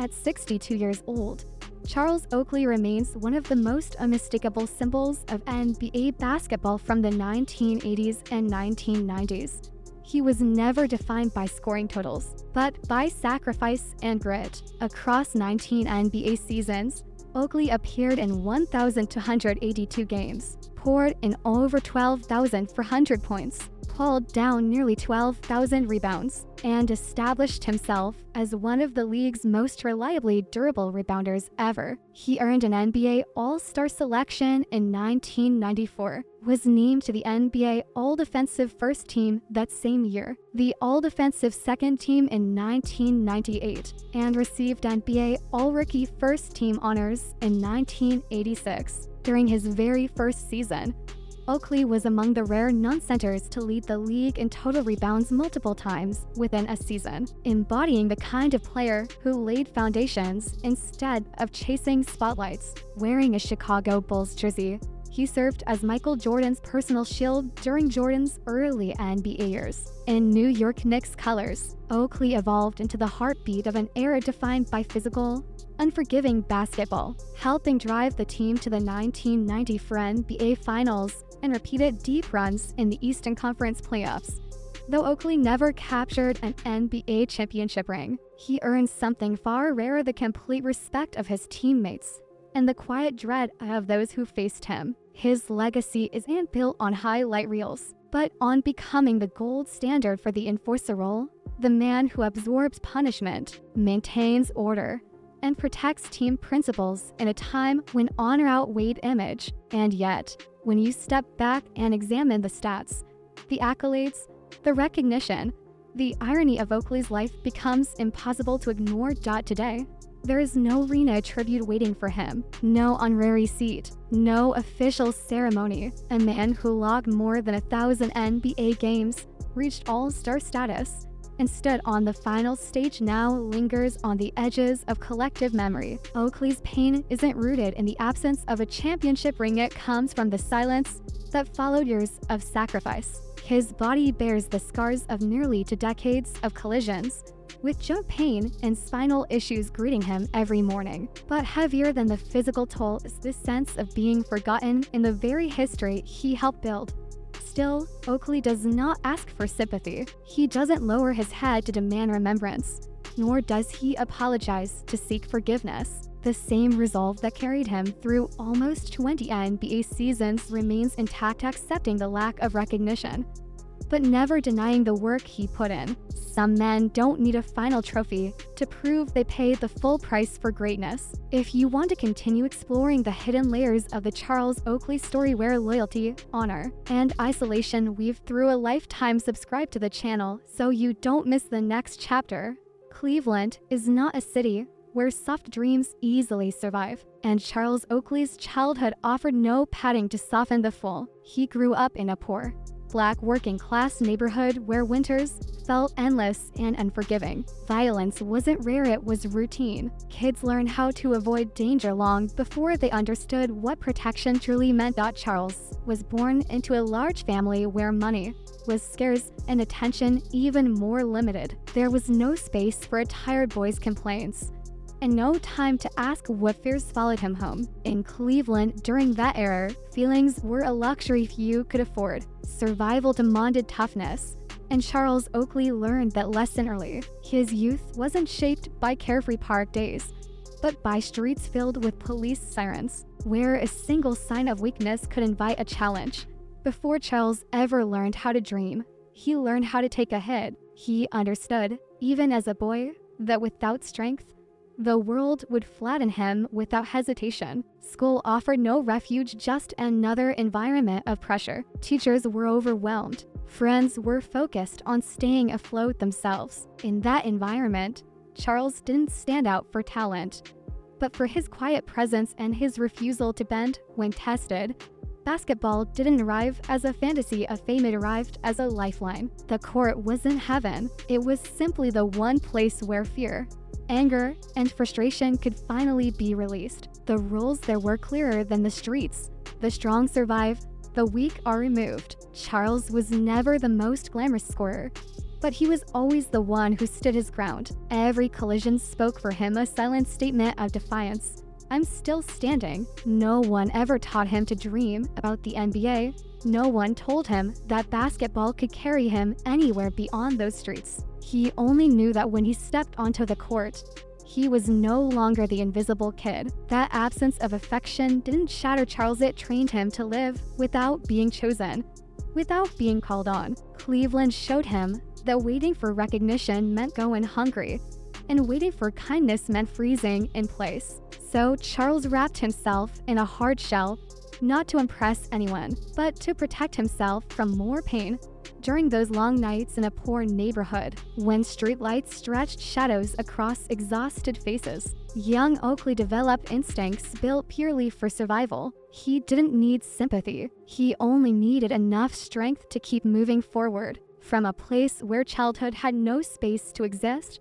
At 62 years old, Charles Oakley remains one of the most unmistakable symbols of NBA basketball from the 1980s and 1990s. He was never defined by scoring totals, but by sacrifice and grit. Across 19 NBA seasons, Oakley appeared in 1,282 games, poured in over 12,400 points, pulled down nearly 12,000 rebounds, and established himself as one of the league's most reliably durable rebounders ever. He earned an NBA All-Star selection in 1994, was named to the NBA All-Defensive First Team that same year, the All-Defensive Second Team in 1998, and received NBA All-Rookie First Team honors in 1986. During his very first season, Oakley was among the rare non-centers to lead the league in total rebounds multiple times within a season, embodying the kind of player who laid foundations instead of chasing spotlights. Wearing a Chicago Bulls jersey, he served as Michael Jordan's personal shield during Jordan's early NBA years. In New York Knicks colors, Oakley evolved into the heartbeat of an era defined by physical, unforgiving basketball, helping drive the team to the 1994 NBA Finals and repeated deep runs in the Eastern Conference playoffs. Though Oakley never captured an NBA championship ring, he earned something far rarer: the complete respect of his teammates and the quiet dread of those who faced him. His legacy isn't built on highlight reels, but on becoming the gold standard for the enforcer role, the man who absorbs punishment, maintains order, and protects team principles in a time when honor outweighed image. And yet, when you step back and examine the stats, the accolades, the recognition, the irony of Oakley's life becomes impossible to ignore. Today, there is no arena tribute waiting for him, no honorary seat, no official ceremony. A man who logged more than 1,000 NBA games, reached All-Star status, and stood on the final stage now lingers on the edges of collective memory. Oakley's pain isn't rooted in the absence of a championship ring, it comes from the silence that followed years of sacrifice. His body bears the scars of nearly 2 decades of collisions, with joint pain and spinal issues greeting him every morning. But heavier than the physical toll is this sense of being forgotten in the very history he helped build. Still, Oakley does not ask for sympathy. He doesn't lower his head to demand remembrance, nor does he apologize to seek forgiveness. The same resolve that carried him through almost 20 NBA seasons remains intact, accepting the lack of recognition, but never denying the work he put in. Some men don't need a final trophy to prove they paid the full price for greatness. If you want to continue exploring the hidden layers of the Charles Oakley story where loyalty, honor, and isolation weave through a lifetime, subscribe to the channel so you don't miss the next chapter. Cleveland is not a city where soft dreams easily survive, and Charles Oakley's childhood offered no padding to soften the fall. He grew up in a poor, Black working-class neighborhood where winters felt endless and unforgiving. Violence wasn't rare, it was routine. Kids learned how to avoid danger long before they understood what protection truly meant. Charles was born into a large family where money was scarce and attention even more limited. There was no space for a tired boy's complaints, and no time to ask what fears followed him home. In Cleveland during that era, feelings were a luxury few could afford. Survival demanded toughness, and Charles Oakley learned that lesson early. His youth wasn't shaped by carefree park days, but by streets filled with police sirens, where a single sign of weakness could invite a challenge. Before Charles ever learned how to dream, he learned how to take a hit. He understood, even as a boy, that without strength, the world would flatten him without hesitation. School offered no refuge, just another environment of pressure. Teachers were overwhelmed. Friends were focused on staying afloat themselves. In that environment, Charles didn't stand out for talent, but for his quiet presence and his refusal to bend when tested. Basketball didn't arrive as a fantasy of fame, it arrived as a lifeline. The court wasn't heaven, it was simply the one place where fear, anger, and frustration could finally be released. The rules there were clearer than the streets. The strong survive, the weak are removed. Charles was never the most glamorous scorer, But he was always the one who stood his ground. Every collision spoke for him, a silent statement of defiance. I'm still standing. No one ever taught him to dream about the NBA. No one told him that basketball could carry him anywhere beyond those streets. He only knew that when he stepped onto the court, he was no longer the invisible kid. That absence of affection didn't shatter Charles. It trained him to live without being chosen, without being called on. Cleveland showed him that waiting for recognition meant going hungry, and waiting for kindness meant freezing in place. So Charles wrapped himself in a hard shell, not to impress anyone, but to protect himself from more pain. During those long nights in a poor neighborhood, when streetlights stretched shadows across exhausted faces, young Oakley developed instincts built purely for survival. He didn't need sympathy. He only needed enough strength to keep moving forward. From a place where childhood had no space to exist,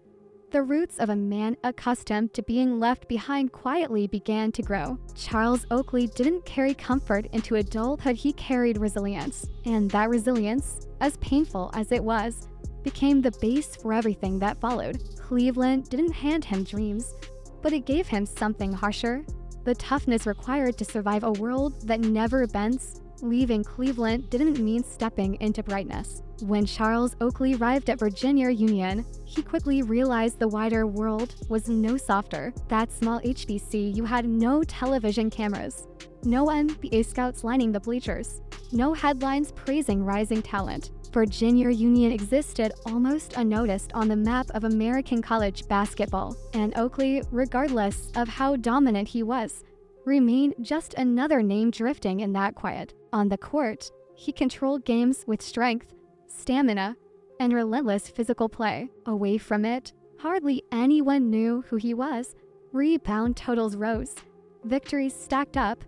the roots of a man accustomed to being left behind quietly began to grow. Charles Oakley didn't carry comfort into adulthood, he carried resilience. And that resilience, as painful as it was, became the base for everything that followed. Cleveland didn't hand him dreams, but it gave him something harsher: the toughness required to survive a world that never bends. Leaving Cleveland didn't mean stepping into brightness. When Charles Oakley arrived at Virginia Union, he quickly realized the wider world was no softer. That small HBCU had no television cameras, no NBA scouts lining the bleachers, no headlines praising rising talent. Virginia Union existed almost unnoticed on the map of American college basketball, and Oakley, regardless of how dominant he was, remained just another name drifting in that quiet. On the court, he controlled games with strength, stamina, and relentless physical play. Away from it, hardly anyone knew who he was. Rebound totals rose, victories stacked up,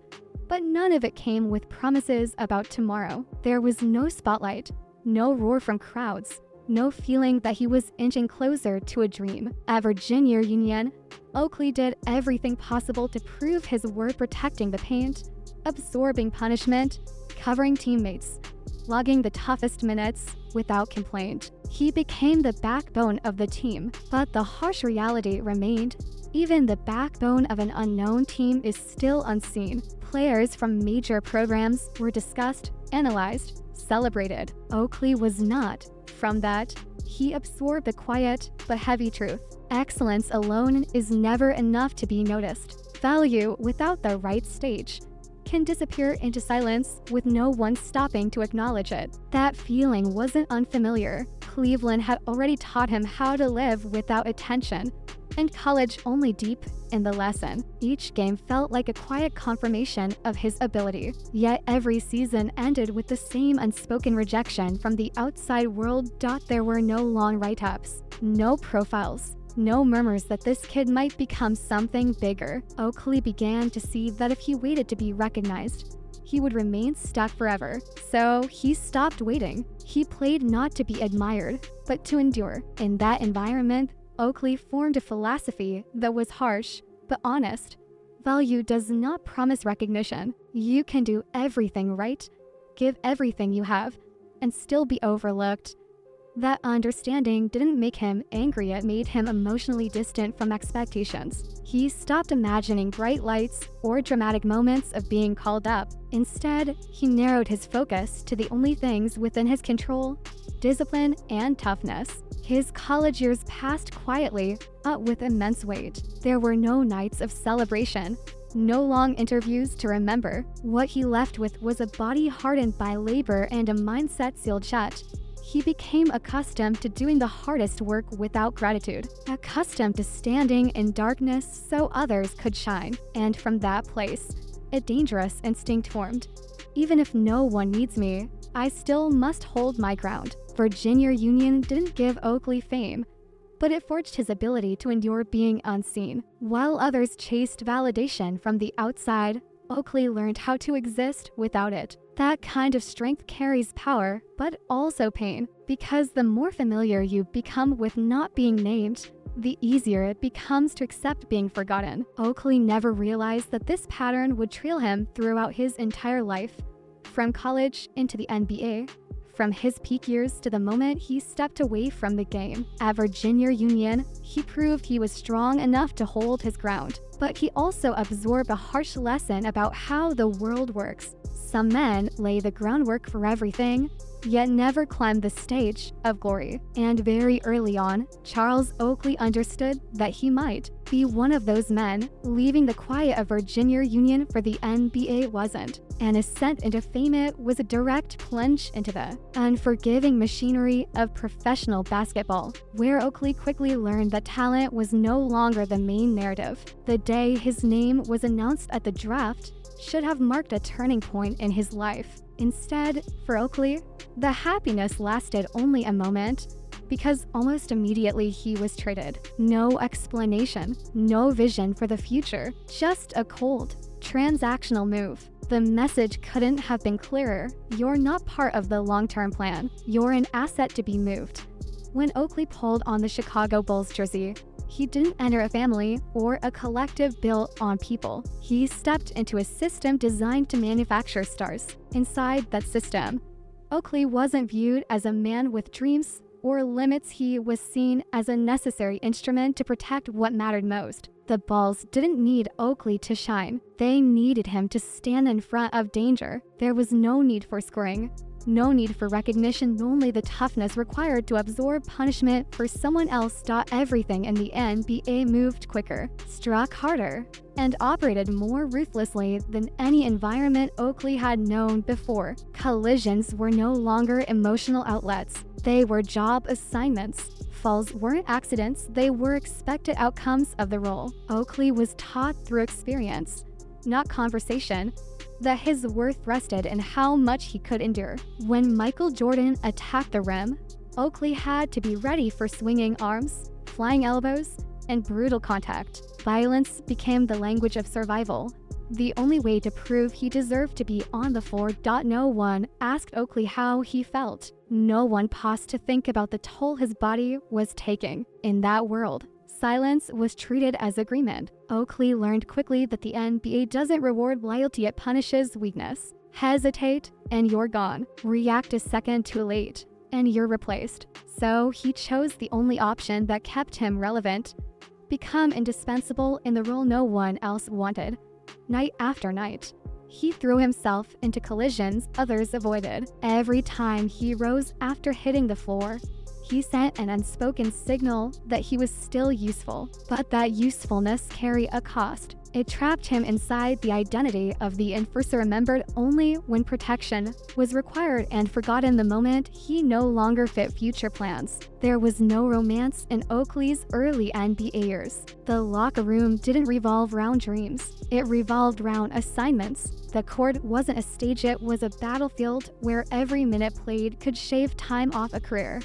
but none of it came with promises about tomorrow. There was no spotlight, no roar from crowds, no feeling that he was inching closer to a dream. At Virginia Union, Oakley did everything possible to prove his worth, protecting the paint, absorbing punishment, covering teammates, logging the toughest minutes without complaint. He became the backbone of the team, but the harsh reality remained. Even the backbone of an unknown team is still unseen. Players from major programs were discussed, analyzed, celebrated. Oakley was not. From that, he absorbed the quiet but heavy truth: excellence alone is never enough to be noticed. Value without the right stage can disappear into silence with no one stopping to acknowledge it. That feeling wasn't unfamiliar. Cleveland had already taught him how to live without attention, and college only deep in the lesson. Each game felt like a quiet confirmation of his ability, yet every season ended with the same unspoken rejection from the outside world. There were no long write-ups, no profiles, no murmurs that this kid might become something bigger. Oakley began to see that if he waited to be recognized, he would remain stuck forever. So he stopped waiting. He played not to be admired, but to endure. In that environment, Oakley formed a philosophy that was harsh but honest. Value does not promise recognition. You can do everything right, give everything you have, and still be overlooked. That understanding didn't make him angry, it made him emotionally distant from expectations. He stopped imagining bright lights or dramatic moments of being called up. Instead, he narrowed his focus to the only things within his control: discipline and toughness. His college years passed quietly, but with immense weight. There were no nights of celebration, no long interviews to remember. What he left with was a body hardened by labor and a mindset sealed shut. He became accustomed to doing the hardest work without gratitude, accustomed to standing in darkness so others could shine. And from that place, a dangerous instinct formed. Even if no one needs me, I still must hold my ground. Virginia Union didn't give Oakley fame, but it forged his ability to endure being unseen. While others chased validation from the outside, Oakley learned how to exist without it. That kind of strength carries power, but also pain, because the more familiar you become with not being named, the easier it becomes to accept being forgotten. Oakley never realized that this pattern would trail him throughout his entire life, from college into the NBA, from his peak years to the moment he stepped away from the game. At Virginia Union, he proved he was strong enough to hold his ground, but he also absorbed a harsh lesson about how the world works. Some men lay the groundwork for everything, yet never climbed the stage of glory. And very early on, Charles Oakley understood that he might be one of those men. Leaving the quiet of Virginia Union for the NBA wasn't an ascent into fame, it was a direct plunge into the unforgiving machinery of professional basketball, where Oakley quickly learned that talent was no longer the main narrative. The day his name was announced at the draft should have marked a turning point in his life. Instead, for Oakley, the happiness lasted only a moment, because almost immediately he was traded. No explanation, no vision for the future, just a cold, transactional move. The message couldn't have been clearer. You're not part of the long-term plan. You're an asset to be moved. When Oakley pulled on the Chicago Bulls jersey, he didn't enter a family or a collective built on people. He stepped into a system designed to manufacture stars. Inside that system, Oakley wasn't viewed as a man with dreams or limits. He was seen as a necessary instrument to protect what mattered most. The Bulls didn't need Oakley to shine. They needed him to stand in front of danger. There was no need for scoring, no need for recognition, only the toughness required to absorb punishment for someone else. Everything in the NBA moved quicker, struck harder, and operated more ruthlessly than any environment Oakley had known before. Collisions were no longer emotional outlets. They were job assignments. Falls weren't accidents, they were expected outcomes of the role. Oakley was taught through experience, not conversation, that his worth rested in how much he could endure. When Michael Jordan attacked the rim, Oakley had to be ready for swinging arms, flying elbows, and brutal contact. Violence became the language of survival, the only way to prove he deserved to be on the floor. No one asked Oakley how he felt. No one paused to think about the toll his body was taking. In that world, silence was treated as agreement. Oakley learned quickly that the NBA doesn't reward loyalty, it punishes weakness. Hesitate, and you're gone. React a second too late, and you're replaced. So he chose the only option that kept him relevant: become indispensable in the role no one else wanted. Night after night, he threw himself into collisions others avoided. Every time he rose after hitting the floor, he sent an unspoken signal that he was still useful. But that usefulness carried a cost. It trapped him inside the identity of the enforcer, remembered only when protection was required and forgotten the moment he no longer fit future plans. There was no romance in Oakley's early NBA years. The locker room didn't revolve around dreams. It revolved around assignments. The court wasn't a stage, it was a battlefield where every minute played could shave time off a career.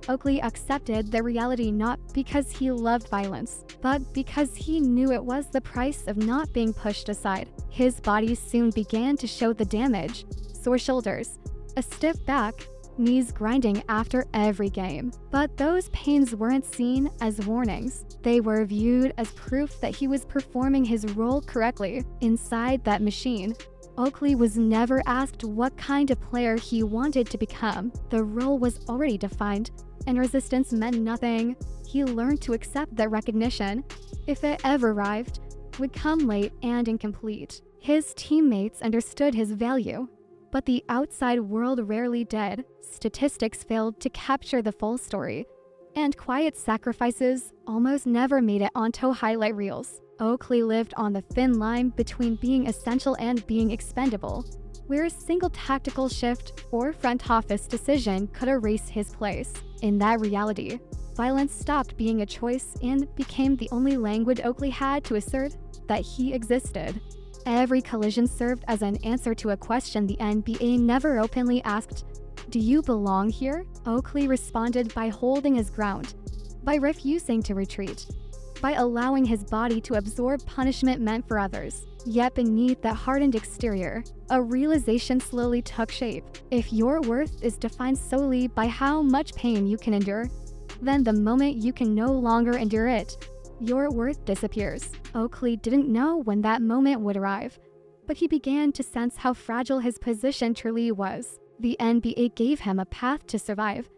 Oakley accepted the reality not because he loved violence, but because he knew it was the price of not being pushed aside. His body soon began to show the damage: sore shoulders, a stiff back, knees grinding after every game. But those pains weren't seen as warnings. They were viewed as proof that he was performing his role correctly. Inside that machine, Oakley was never asked what kind of player he wanted to become. The role was already defined, and resistance meant nothing. He learned to accept that recognition, if it ever arrived, would come late and incomplete. His teammates understood his value, but the outside world rarely did. Statistics failed to capture the full story, and quiet sacrifices almost never made it onto highlight reels. Oakley lived on the thin line between being essential and being expendable, where a single tactical shift or front office decision could erase his place. In that reality, violence stopped being a choice and became the only language Oakley had to assert that he existed. Every collision served as an answer to a question the NBA never openly asked: do you belong here? Oakley responded by holding his ground, by refusing to retreat, by allowing his body to absorb punishment meant for others. Yet beneath that hardened exterior, a realization slowly took shape. If your worth is defined solely by how much pain you can endure, then the moment you can no longer endure it, your worth disappears. Oakley didn't know when that moment would arrive, but he began to sense how fragile his position truly was. The NBA gave him a path to survive,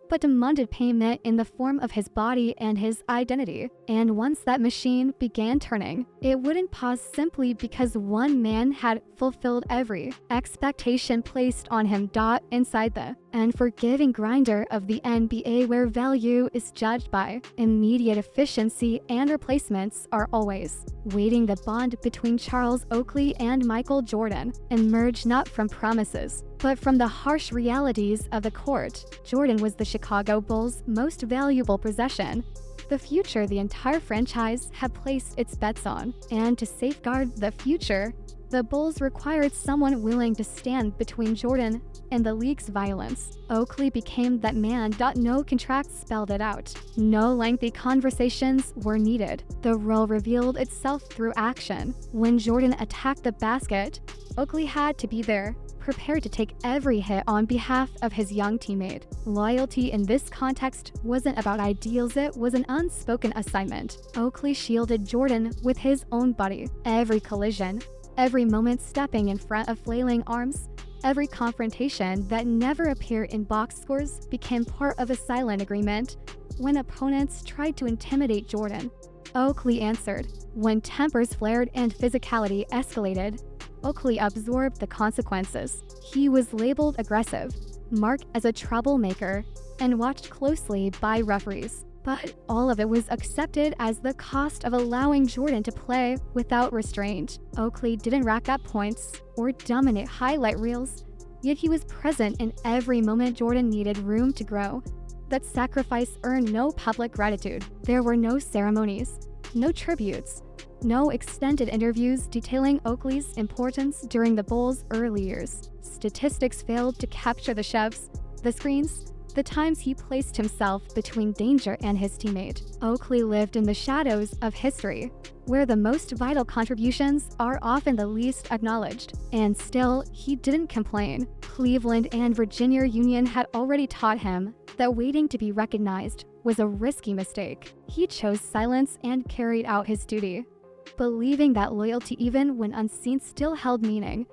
but demanded payment in the form of his body and his identity. And once that machine began turning, it wouldn't pause simply because one man had fulfilled every expectation placed on him. Inside the unforgiving grinder of the NBA, where value is judged by immediate efficiency and replacements are always waiting, the bond between Charles Oakley and Michael Jordan emerged not from promises, but from the harsh realities of the court. Jordan was the Chicago Bulls' most valuable possession, the future the entire franchise had placed its bets on. And to safeguard the future, the Bulls required someone willing to stand between Jordan and the league's violence. Oakley became that man. No contract spelled it out. No lengthy conversations were needed. The role revealed itself through action. When Jordan attacked the basket, Oakley had to be there, prepared to take every hit on behalf of his young teammate. Loyalty in this context wasn't about ideals, it was an unspoken assignment. Oakley shielded Jordan with his own body. Every collision, every moment stepping in front of flailing arms, every confrontation that never appeared in box scores became part of a silent agreement. When opponents tried to intimidate Jordan, Oakley answered. When tempers flared and physicality escalated, Oakley absorbed the consequences. He was labeled aggressive, marked as a troublemaker, and watched closely by referees. But all of it was accepted as the cost of allowing Jordan to play without restraint. Oakley didn't rack up points or dominate highlight reels, yet he was present in every moment Jordan needed room to grow. That sacrifice earned no public gratitude. There were no ceremonies, no tributes, no extended interviews detailing Oakley's importance during the Bulls' early years. Statistics failed to capture the chefs, the screens, the times he placed himself between danger and his teammate. Oakley lived in the shadows of history, where the most vital contributions are often the least acknowledged. And still, he didn't complain. Cleveland and Virginia Union had already taught him that waiting to be recognized was a risky mistake. He chose silence and carried out his duty, believing that loyalty, even when unseen, still held meaning.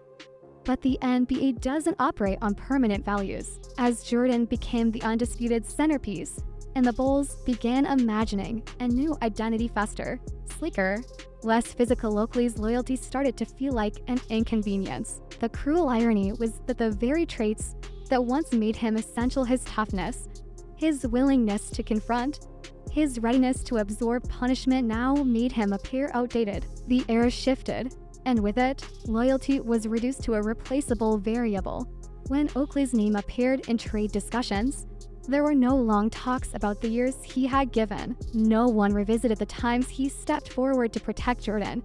But the NBA doesn't operate on permanent values. As Jordan became the undisputed centerpiece, and the Bulls began imagining a new identity, faster, sleeker, less physical, Oakley's loyalty started to feel like an inconvenience. The cruel irony was that the very traits that once made him essential, his toughness, his willingness to confront, his readiness to absorb punishment, now made him appear outdated. The era shifted, and with it, loyalty was reduced to a replaceable variable. When Oakley's name appeared in trade discussions, there were no long talks about the years he had given. No one revisited the times he stepped forward to protect Jordan,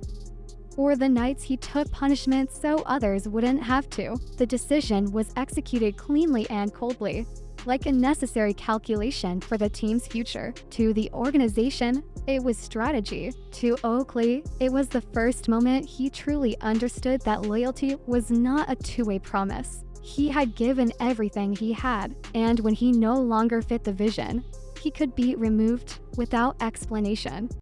or the nights he took punishment so others wouldn't have to. The decision was executed cleanly and coldly, like a necessary calculation for the team's future. To the organization, it was strategy. To Oakley, it was the first moment he truly understood that loyalty was not a two-way promise. He had given everything he had, and when he no longer fit the vision, he could be removed without explanation.